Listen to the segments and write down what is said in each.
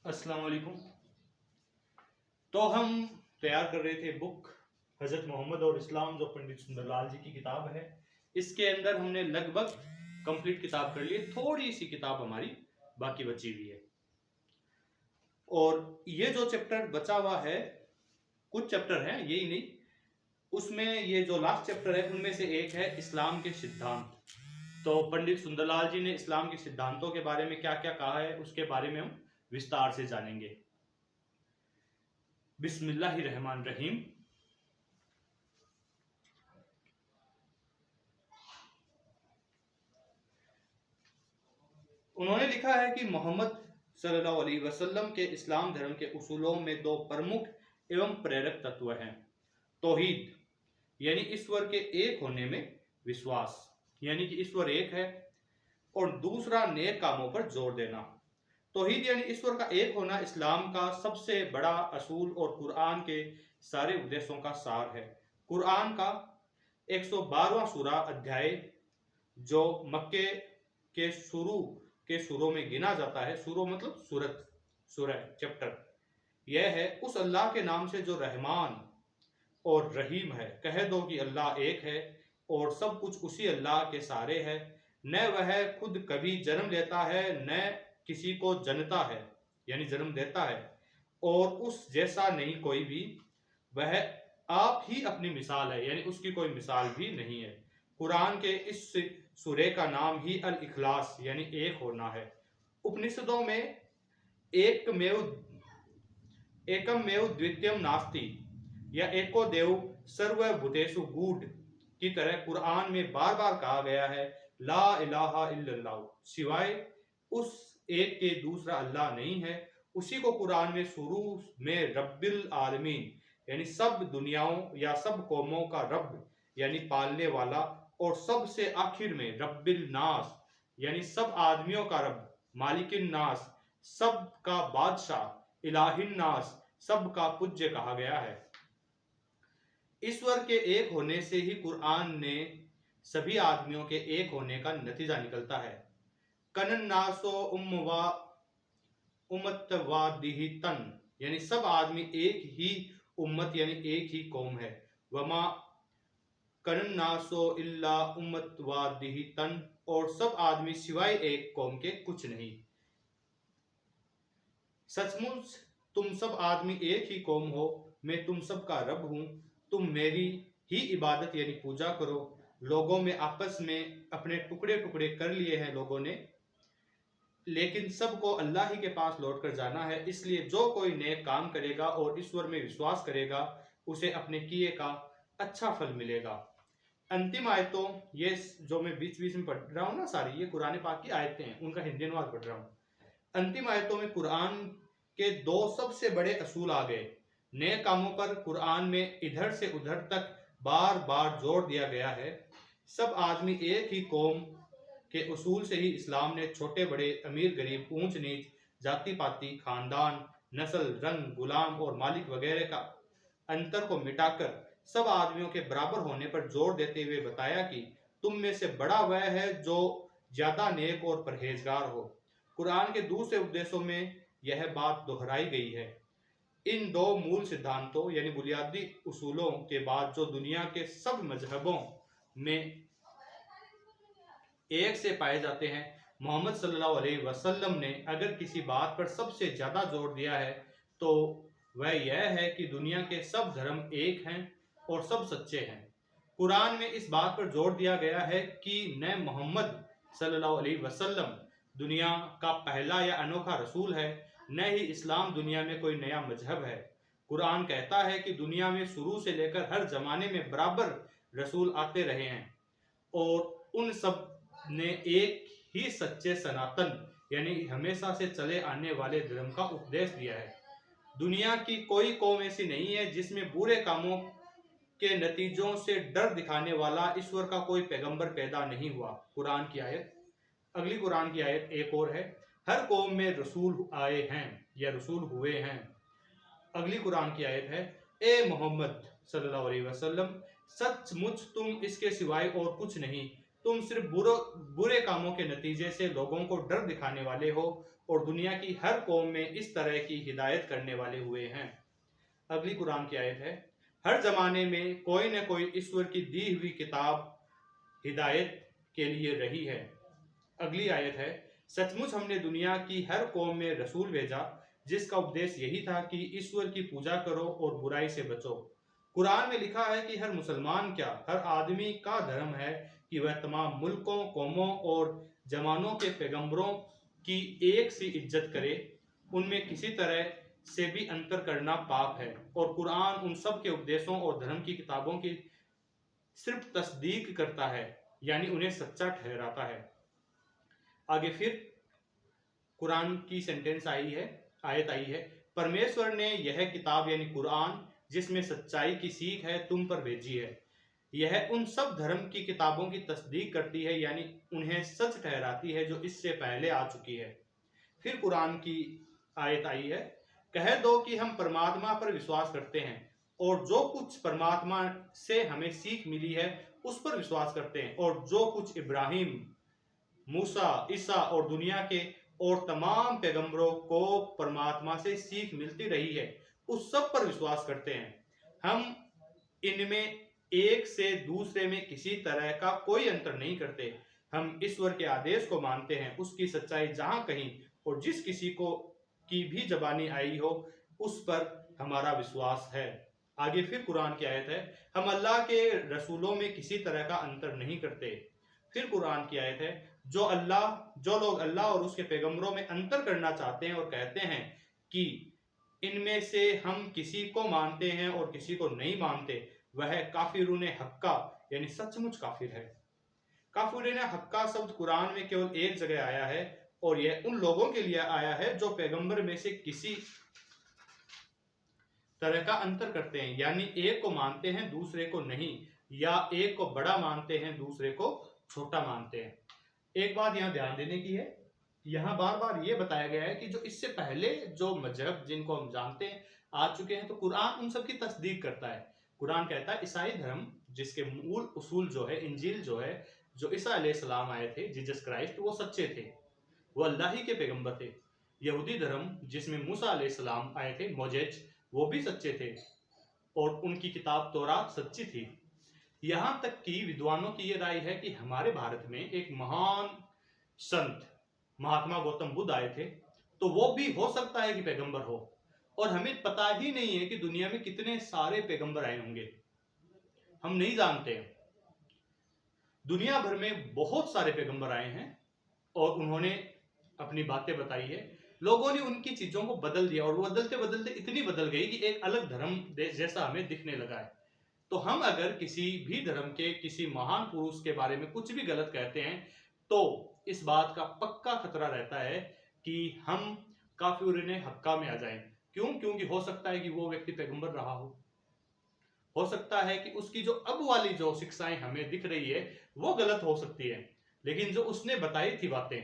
अस्सलाम वालेकुम। तो हम तैयार कर रहे थे बुक हज़रत मोहम्मद और इस्लाम, जो पंडित सुंदरलाल जी की किताब है। इसके अंदर हमने लगभग कंप्लीट किताब कर ली है, थोड़ी सी किताब हमारी बाकी बची हुई है। और ये जो चैप्टर बचा हुआ है, कुछ चैप्टर हैं, यही नहीं, उसमें ये जो लास्ट चैप्टर है उनमें से एक है इस्लाम के सिद्धांत। तो पंडित सुंदरलाल जी ने इस्लाम के सिद्धांतों के बारे में क्या क्या कहा है उसके बारे में हम विस्तार से जानेंगे। बिस्मिल्लाहिर्रहमानिर्रहीम। उन्होंने लिखा है कि मोहम्मद सल्लल्लाहु अलैहि वसल्लम के इस्लाम धर्म के उसूलों में दो प्रमुख एवं प्रेरक तत्व हैं। तौहीद यानी ईश्वर के एक होने में विश्वास, यानी कि ईश्वर एक है, और दूसरा नेक कामों पर जोर देना। तौहीद यानी ईश्वर का एक होना इस्लाम का सबसे बड़ा असूल और कुरान के सारे उद्देश्यों का सार है। कुरान का 112वां सूरा अध्याय, जो मक्के के सूरों में गिना जाता है, सूरों मतलब सूरत, सूरह चैप्टर, यह है उस अल्लाह के नाम से जो रहमान और रहीम है। कह दो कि अल्लाह एक है और सब कुछ उसी अल्लाह के सहारे है। न वह खुद कभी जन्म लेता है न किसी को जनता है, यानी जन्म देता है, और उस जैसा नहीं कोई भी। वह आप ही अपनी मिसाल है, यानी उसकी कोई मिसाल भी नहीं है। कुरान के इस सूरे का नाम ही अल इखलास यानी एक होना है। उपनिषदों में एकमेव द्वितीयम नास्ति या एको देव सर्वभूतेषु गूढ़ की तरह कुरान में बार बार कहा गया है, ला इलाहा इल्लल्लाह, सिवाय उस एक के दूसरा अल्लाह नहीं है। उसी को कुरान में शुरू में रब्बिल आलमीन यानी सब दुनियाओं या सब कौमों का रब यानी पालने वाला, और सबसे आखिर में रब्बिल नास यानी सब आदमियों का रब, मालिकिन नास सब का बादशाह, इलाहिन नास सब का पूज्य कहा गया है। ईश्वर के एक होने से ही कुरान ने सभी आदमियों के एक होने का नतीजा निकलता है। कनन नासो उम्मतवादिहितन यानी सब आदमी एक ही उम्मत यानी एक ही कौम है। वमा कनन नासो इल्ला उम्मतवादिहितन, और सब आदमी सिवाय एक कौम के कुछ नहीं। सचमुच तुम सब आदमी एक ही कौम हो, मैं तुम सब का रब हूं, तुम मेरी ही इबादत यानी पूजा करो। लोगों में आपस में अपने टुकड़े टुकड़े कर लिए हैं लोगों ने, लेकिन सबको अल्लाह ही के पास लौट कर जाना है। इसलिए जो कोई नेक काम करेगा और ईश्वर में विश्वास करेगा, उसे अपने किए का अच्छा फल मिलेगा। अंतिम आयतों, ये जो मैं बीच बीच में पढ़ रहा हूँ ना, सारी ये कुरान पाक की आयतें हैं, उनका हिंदी अनुवाद पढ़ रहा हूँ। अंतिम आयतों में कुरान के दो सबसे बड़े असूल आ गए। नेक कामों पर कुरान में इधर से उधर तक बार बार जोर दिया गया है। सब आदमी एक ही कौम के उसूल से ही इस्लाम ने छोटे बड़े, अमीर गरीब, ऊंच नीच, जाति पाति, खानदान, नस्ल, रंग, गुलाम और मालिक वगैरह का अंतर को मिटाकर सब आदमियों के बराबर होने पर जोर देते हुए बताया कि तुम में से बड़ा वह है जो ज्यादा नेक और परहेजगार हो। कुरान के दूसरे उपदेशों में यह बात दोहराई गई है। इन दो मूल सिद्धांतों यानी बुनियादी उसूलों के बाद जो दुनिया के सब मजहबों में एक से पाए जाते हैं, मोहम्मद सल्लल्लाहु अलैहि वसल्लम ने अगर किसी बात पर सबसे ज्यादा जोर दिया है तो वह यह है कि दुनिया के सब धर्म एक हैं और सब सच्चे हैं। कुरान में इस बात पर जोर दिया गया है कि न मोहम्मद सल्लल्लाहु अलैहि वसल्लम दुनिया का पहला या अनोखा रसूल है, न ही इस्लाम दुनिया में कोई नया मजहब है। कुरान कहता है कि दुनिया में शुरू से लेकर हर जमाने में बराबर रसूल आते रहे हैं और उन सब ने एक ही सच्चे सनातन यानी हमेशा से चले आने वाले धर्म का उपदेश दिया है। दुनिया की कोई कौम ऐसी नहीं है जिसमें बुरे कामों के नतीजों से डर दिखाने वाला ईश्वर का कोई पैगंबर पैदा नहीं हुआ। कुरान की आयत, अगली कुरान की आयत एक और है, हर कौम में रसूल आए हैं या रसूल हुए हैं। अगली कुरान की आयत है, ए मोहम्मद सल्लल्लाहु अलैहि वसल्लम, सचमुच तुम इसके सिवाय और कुछ नहीं, तुम सिर्फ बुरे कामों के नतीजे से लोगों को डर दिखाने वाले हो और दुनिया की हर कौम में इस तरह की हिदायत करने वाले हुए हैं। अगली कुरान की आयत है, हर जमाने में कोई न कोई ईश्वर की दी हुई किताब हिदायत के लिए रही है। अगली आयत है, सचमुच हमने दुनिया की हर कौम में रसूल भेजा जिसका उपदेश यही था कि ईश्वर की पूजा करो और बुराई से बचो। कुरान में लिखा है कि हर मुसलमान क्या हर आदमी का धर्म है कि वह तमाम मुल्कों, कौमों और जमानों के पैगंबरों की एक सी इज्जत करे, उनमें किसी तरह से भी अंतर करना पाप है। और कुरान उन सब के उपदेशों और धर्म की किताबों की सिर्फ तस्दीक करता है, यानी उन्हें सच्चा ठहराता है। आगे फिर कुरान की सेंटेंस आई है, आयत आई है, परमेश्वर ने यह किताब यानी कुरान जिसमें सच्चाई की सीख है तुम पर भेजी है। यह उन सब धर्म की किताबों की तस्दीक करती है, यानी उन्हें सच ठहराती है जो इससे पहले आ चुकी है। फिर कुरान की आयत आई है, कह दो कि हम परमात्मा पर विश्वास करते हैं और जो कुछ परमात्मा से हमें सीख मिली है उस पर विश्वास करते हैं, और जो कुछ इब्राहिम, मूसा, ईसा और दुनिया के और तमाम पैगंबरों को परमात्मा से सीख मिलती रही है उस सब पर विश्वास करते हैं। हम इनमें एक से दूसरे में किसी तरह का कोई अंतर नहीं करते। हम ईश्वर के आदेश को मानते हैं, उसकी सच्चाई जहां कहीं और जिस किसी को की भी जबानी आई हो उस पर हमारा विश्वास है। आगे फिर कुरान की आयत है, हम अल्लाह के रसूलों में किसी तरह का अंतर नहीं करते। फिर कुरान की आयत है, जो लोग अल्लाह और उसके पैगंबरों में अंतर करना चाहते हैं और कहते हैं कि इनमें से हम किसी को मानते हैं और किसी को नहीं मानते, वह काफिरून हक्का यानी सचमुच काफिर है। काफिरून हक्का शब्द कुरान में केवल एक जगह आया है और यह उन लोगों के लिए आया है जो पैगंबर में से किसी तरह का अंतर करते हैं, यानी एक को मानते हैं दूसरे को नहीं, या एक को बड़ा मानते हैं दूसरे को छोटा मानते हैं। एक बात यहां ध्यान देने की है, यहां बार बार यह बताया गया है कि जो इससे पहले जो मजहब जिनको हम जानते हैं आ चुके हैं, तो कुरान उन सब की तस्दीक करता है। कुरान कहता है ईसाई धर्म जिसके मूल उसूल जो है, इंजील जो है, जो ईसा अलैहिस्सलाम आए थे, जीसस क्राइस्ट, वो सच्चे थे, वो अल्लाह ही के पैगंबर थे। यहूदी धर्म जिसमें मूसा अलैहिस्सलाम आए थे, मोजेज, वो भी सच्चे थे और उनकी किताब तौरात सच्ची थी। यहां तक कि विद्वानों की यह राय है कि हमारे भारत में एक महान संत महात्मा गौतम बुद्ध आए थे, तो वो भी हो सकता है कि पैगंबर हो, और हमें पता ही नहीं है कि दुनिया में कितने सारे पैगंबर आए होंगे, हम नहीं जानते। दुनिया भर में बहुत सारे पैगंबर आए हैं और उन्होंने अपनी बातें बताई है। लोगों ने उनकी चीजों को बदल दिया और वो बदलते बदलते इतनी बदल गई कि एक अलग धर्म जैसा हमें दिखने लगा है। तो हम अगर किसी भी धर्म के किसी महान पुरुष के बारे में कुछ भी गलत कहते हैं तो इस बात का पक्का खतरा रहता है कि हम काफिरून हक्का में आ जाएं। क्यों? क्योंकि हो सकता है कि वो व्यक्ति पैगंबर रहा हो सकता है कि उसकी जो अब वाली जो शिक्षाएं हमें दिख रही है वो गलत हो सकती है, लेकिन जो उसने बताई थी बातें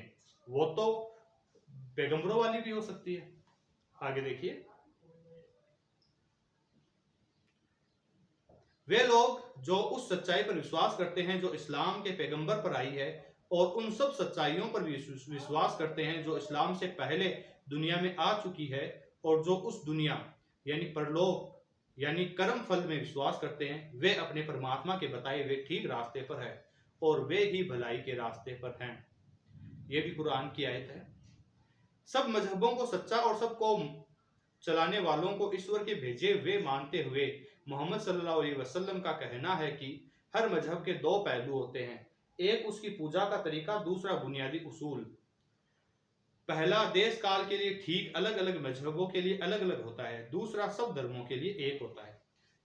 वो तो पैगंबरों वाली भी हो सकती है। आगे देखिए, वे लोग जो उस सच्चाई पर विश्वास करते हैं जो इस्लाम के पैगंबर पर आई है और उन सब सच्चाइयों पर विश्वास करते हैं जो इस्लाम से पहले दुनिया में आ चुकी है, और जो उस दुनिया यानी परलोक यानी कर्म फल में विश्वास करते हैं, वे अपने परमात्मा के बताए हुए ठीक रास्ते पर है और वे ही भलाई के रास्ते पर हैं। यह भी कुरान की आयत है। सब मजहबों को सच्चा और सबको चलाने वालों को ईश्वर के भेजे हुए मानते हुए मोहम्मद सल्लल्लाहु अलैहि वसल्लम का कहना है कि हर मजहब के दो पहलू होते हैं, एक उसकी पूजा का तरीका, दूसरा बुनियादी उसूल। पहला देश काल के लिए ठीक अलग अलग मजहबों के लिए अलग अलग होता है, दूसरा सब धर्मों के लिए एक होता है।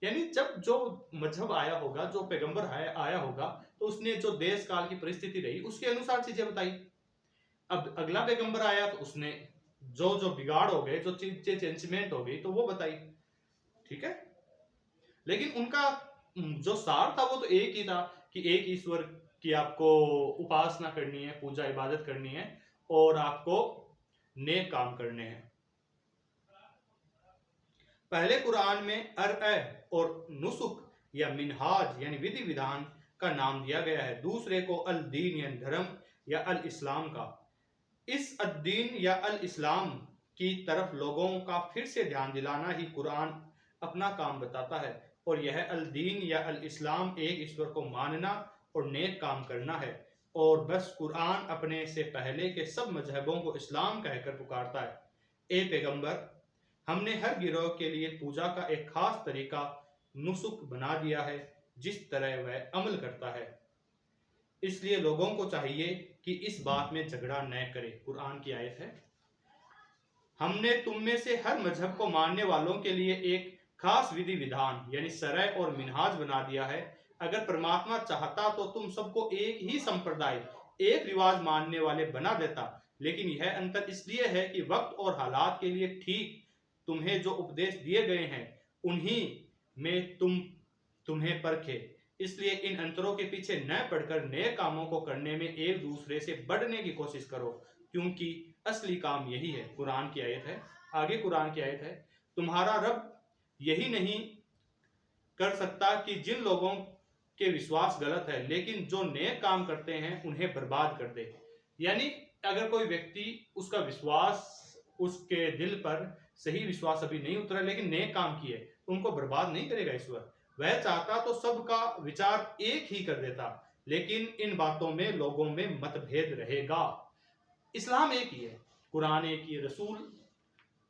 यानी जब जो मजहब आया होगा, जो पैगंबर आया होगा, तो उसने जो देश काल की परिस्थिति रही उसके अनुसार चीजें बताई। अब अगला पैगंबर आया तो उसने जो जो बिगाड़ हो गए, जो चीजें चेंजमेंट हो गई, तो वो बताई। ठीक है, लेकिन उनका जो सार था वो तो एक ही था कि एक ईश्वर की आपको उपासना करनी है, पूजा इबादत करनी है और आपको नेक काम करने हैं। पहले कुरान में और नुसुक या मिनहाज यानी विधि विधान का नाम दिया गया है, दूसरे को अल दीन यानी धर्म या अल इस्लाम का। इस अद्दीन या अल इस्लाम की तरफ लोगों का फिर से ध्यान दिलाना ही कुरान अपना काम बताता है, और यह अल दीन या अल इस्लाम एक ईश्वर को मानना और नेक काम करना है। और बस कुरान अपने से पहले के सब मजहबों को इस्लाम कहकर पुकारता है। ए पैगंबर, हमने हर गिरोह के लिए पूजा का एक खास तरीका नुसुक बना दिया है जिस तरह वह अमल करता है, इसलिए लोगों को चाहिए कि इस बात में झगड़ा न करें। कुरान की आयत है, हमने तुम में से हर मजहब को मानने वालों के लिए एक खास विधि विधान यानी शरय और मिनहाज बना दिया है। अगर परमात्मा चाहता तो तुम सबको एक ही संप्रदाय, एक रिवाज मानने वाले बना देता, लेकिन यह अंतर इसलिए है कि वक्त और हालात के लिए ठीक तुम्हें जो उपदेश दिए गए हैं उन्हीं में तुम्हें परखे। इसलिए इन अंतरों के पीछे न पड़कर नए कामों को करने में एक दूसरे से बढ़ने की कोशिश करो, क्योंकि असली काम यही है। कुरान की आयत है, आगे कुरान की आयत है, तुम्हारा रब यही नहीं कर सकता कि जिन लोगों के विश्वास गलत है लेकिन जो नए काम करते हैं उन्हें बर्बाद कर दे। यानी अगर कोई व्यक्ति, उसका विश्वास, उसके दिल पर सही विश्वास अभी नहीं उतरा लेकिन नए काम किए, उनको बर्बाद नहीं करेगा ईश्वर। वह चाहता तो सबका विचार एक ही कर देता, लेकिन इन बातों में लोगों में मतभेद रहेगा। इस्लाम एक ही है, कुरान एक ही है, रसूल,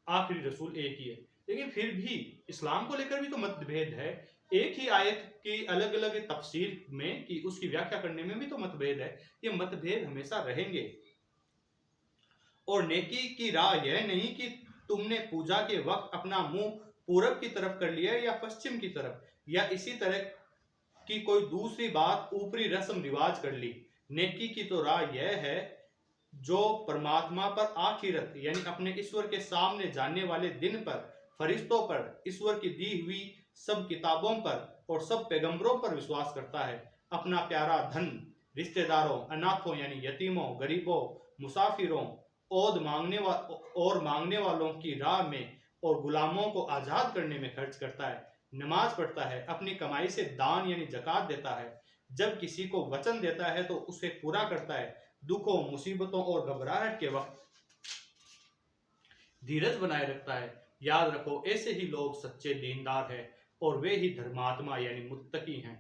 आखिरी रसूल एक ही है, लेकिन फिर भी इस्लाम को लेकर भी तो मतभेद है। एक ही आयत की अलग अलग तफसीर में कि उसकी व्याख्या करने में भी तो मतभेद है। ये मतभेद हमेशा रहेंगे। और नेकी की राह यह नहीं कि तुमने पूजा के वक्त अपना मुंह पूरब की तरफ कर लिया या पश्चिम की तरफ, या इसी तरह की कोई दूसरी बात, ऊपरी रस्म रिवाज कर ली। नेकी की तो राह यह है जो परमात्मा पर, आखिरत यानी अपने ईश्वर के सामने जाने वाले दिन पर, फरिश्तों पर, ईश्वर की दी हुई सब किताबों पर और सब पैगंबरों पर विश्वास करता है। अपना प्यारा धन रिश्तेदारों, अनाथों यानी यतीमों, गरीबों, मुसाफिरों और मांगने वालों की राह में और गुलामों को आजाद करने में खर्च करता है। नमाज पढ़ता है, अपनी कमाई से दान यानी ज़कात देता है, जब किसी को वचन देता है तो उसे पूरा करता है, दुखों, मुसीबतों और घबराहट के वक्त धीरज बनाए रखता है। याद रखो, ऐसे ही लोग सच्चे दीनदार हैं और वे ही धर्मात्मा यानी मुत्तकी हैं।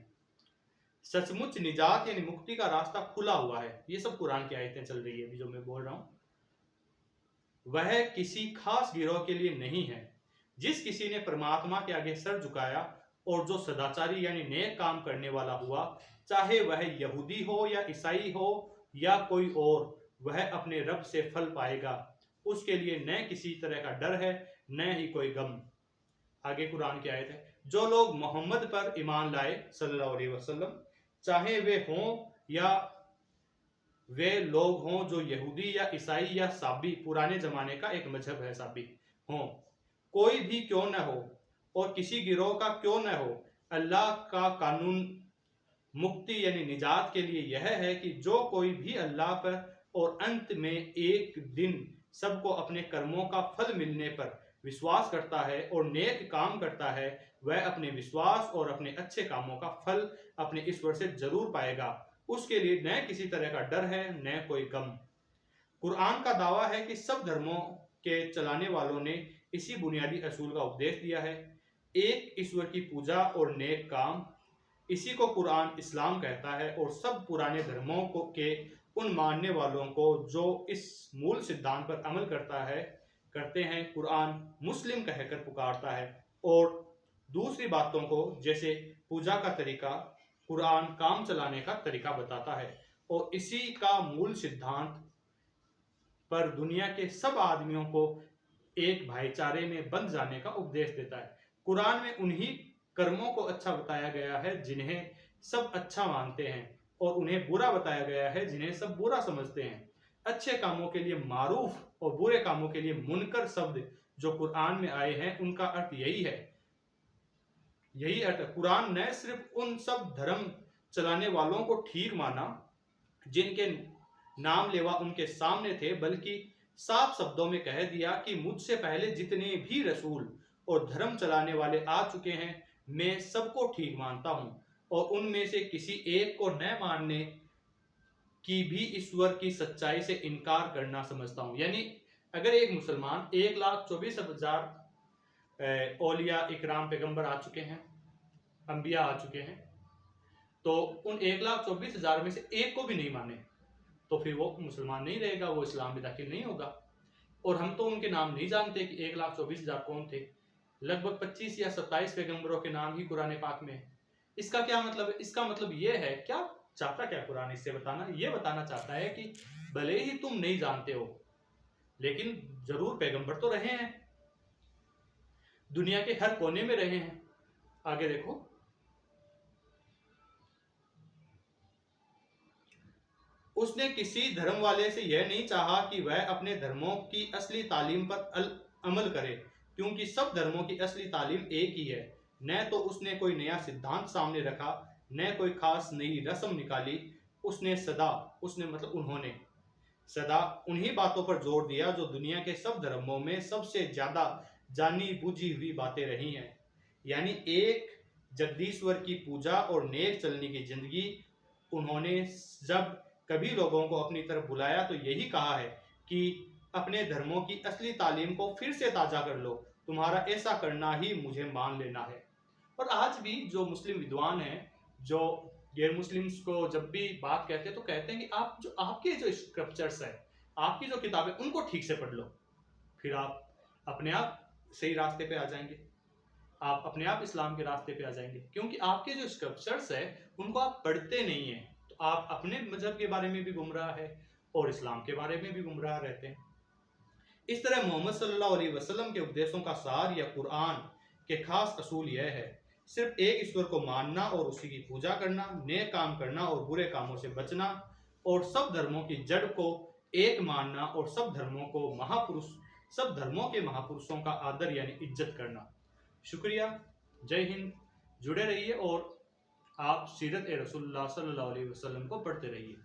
सचमुच निजात यानी मुक्ति का रास्ता खुला हुआ है। ये सब कुरान की आयतें चल रही है अभी जो मैं बोल रहा हूं, वह किसी खास गिरोह के लिए नहीं है। जिस किसी ने परमात्मा के आगे सर झुकाया और जो सदाचारी यानी नेक काम करने वाला हुआ, चाहे वह यहूदी हो या ईसाई हो या कोई और, वह अपने रब से फल पाएगा। उसके लिए न किसी तरह का डर है न ही कोई गम। आगे कुरान की आयत है, जो लोग मोहम्मद पर ईमान लाए सल्लल्लाहु अलैहि वसल्लम, चाहे वे हों या वे लोग हों जो यहूदी या ईसाई या साबी, पुराने जमाने का एक मजहब है साबी, हों, कोई भी क्यों न हो और किसी गिरोह का क्यों न हो, अल्लाह का कानून मुक्ति यानी निजात के लिए यह है कि जो कोई भी अल्लाह पर और अंत में एक दिन सबको अपने कर्मों का फल मिलने पर विश्वास करता है और नेक काम करता है, वह अपने विश्वास और अपने अच्छे कामों का फल अपने ईश्वर से जरूर पाएगा। उसके लिए न किसी तरह का डर है न कोई गम। कुरान का दावा है कि सब धर्मों के चलाने वालों ने इसी बुनियादी असूल का उपदेश दिया है, एक ईश्वर की पूजा और नेक काम। इसी को कुरान इस्लाम कहता है और सब पुराने धर्मों को के उन मानने वालों को जो इस मूल सिद्धांत पर अमल करते हैं, कुरान मुस्लिम कहकर पुकारता है। और दूसरी बातों को जैसे पूजा का तरीका कुरान काम चलाने का तरीका बताता है, और इसी का मूल सिद्धांत पर दुनिया के सब आदमियों को एक भाईचारे में बंध जाने का उपदेश देता है। कुरान में उन्हीं कर्मों को अच्छा बताया गया है जिन्हें सब अच्छा मानते हैं, और उन्हें बुरा बताया गया है जिन्हें सब बुरा समझते हैं। अच्छे कामों के लिए मारूफ और बुरे कामों के लिए मुनकर शब्द जो कुरान में आए हैं, उनका अर्थ यही है। यही अर्थ कुरान न सिर्फ उन सब धर्म चलाने वालों को ठीक माना जिनके नाम लेवा उनके सामने थे, बल्कि साफ शब्दों में कह दिया कि मुझसे पहले जितने भी रसूल और धर्म चलाने वाले आ चुके हैं, मैं सबको ठीक मानता हूं और उनमें से किसी एक को न मानने की भी ईश्वर की सच्चाई से इनकार करना समझता हूँ। यानी अगर एक मुसलमान 1,24,000 औलिया इकराम पैगंबर आ चुके हैं, अंबिया आ चुके हैं, तो उन 1,24,000 में से एक को भी नहीं माने तो फिर वो मुसलमान नहीं रहेगा, वो इस्लाम में दाखिल नहीं होगा। और हम तो उनके नाम नहीं जानते कि 1,24,000 कौन थे। लगभग 25 या 27 पैगंबरों के नाम ही कुरान पाक में है। इसका क्या मतलब है? इसका मतलब ये है, क्या चाहता क्या कुरान इससे बताना? ये बताना चाहता है कि भले ही तुम नहीं जानते हो, लेकिन जरूर पैगंबर तो रहे हैं, दुनिया के हर कोने में रहे हैं। आगे देखो, उसने किसी धर्म वाले से यह नहीं चाहा कि वह अपने धर्मों की असली तालीम पर अमल करे, क्योंकि सब धर्मों की असली तालीम एक ही है। न तो उसने कोई नया सिद्धांत सामने रखा, न कोई खास नई रस्म निकाली। उसने मतलब उन्होंने सदा उन्हीं बातों पर जोर दिया जो दुनिया के सब धर्मों में सबसे ज्यादा जानी बूझी हुई बातें रही हैं। यानी एक जगदीश्वर की पूजा और नेक चलने की जिंदगी। उन्होंने जब कभी लोगों को अपनी तरफ बुलाया तो यही कहा है कि अपने धर्मों की असली तालीम को फिर से ताजा कर लो, तुम्हारा ऐसा करना ही मुझे मान लेना है। और आज भी जो मुस्लिम विद्वान हैं, जो गैर मुस्लिम्स को जब भी बात कहते हैं तो कहते हैं कि आप जो आपके जो स्क्रिप्चर्स है, आपकी जो किताबें, उनको ठीक से पढ़ लो, फिर आप अपने आप सही रास्ते पे आ जाएंगे, आप अपने आप इस्लाम के रास्ते पे आ जाएंगे। क्योंकि आपके जो स्क्रिप्चर्स है उनको आप पढ़ते नहीं है, तो आप अपने मजहब के बारे में भी गुमराह है और इस्लाम के बारे में भी गुमराह रहते हैं। इस तरह मोहम्मद सल्लल्लाहु अलैहि वसल्लम के उपदेशों का सार या कुरान के खास असूल यह है, सिर्फ एक ईश्वर को मानना और उसी की पूजा करना, नेक काम करना और बुरे कामों से बचना, और सब धर्मों की जड़ को एक मानना, और सब धर्मों के महापुरुषों का आदर यानी इज्जत करना। शुक्रिया, जय हिंद। जुड़े रहिए और आप सीरत ए रसूलुल्लाह सल्लल्लाहु अलैहि वसल्लम को पढ़ते रहिए।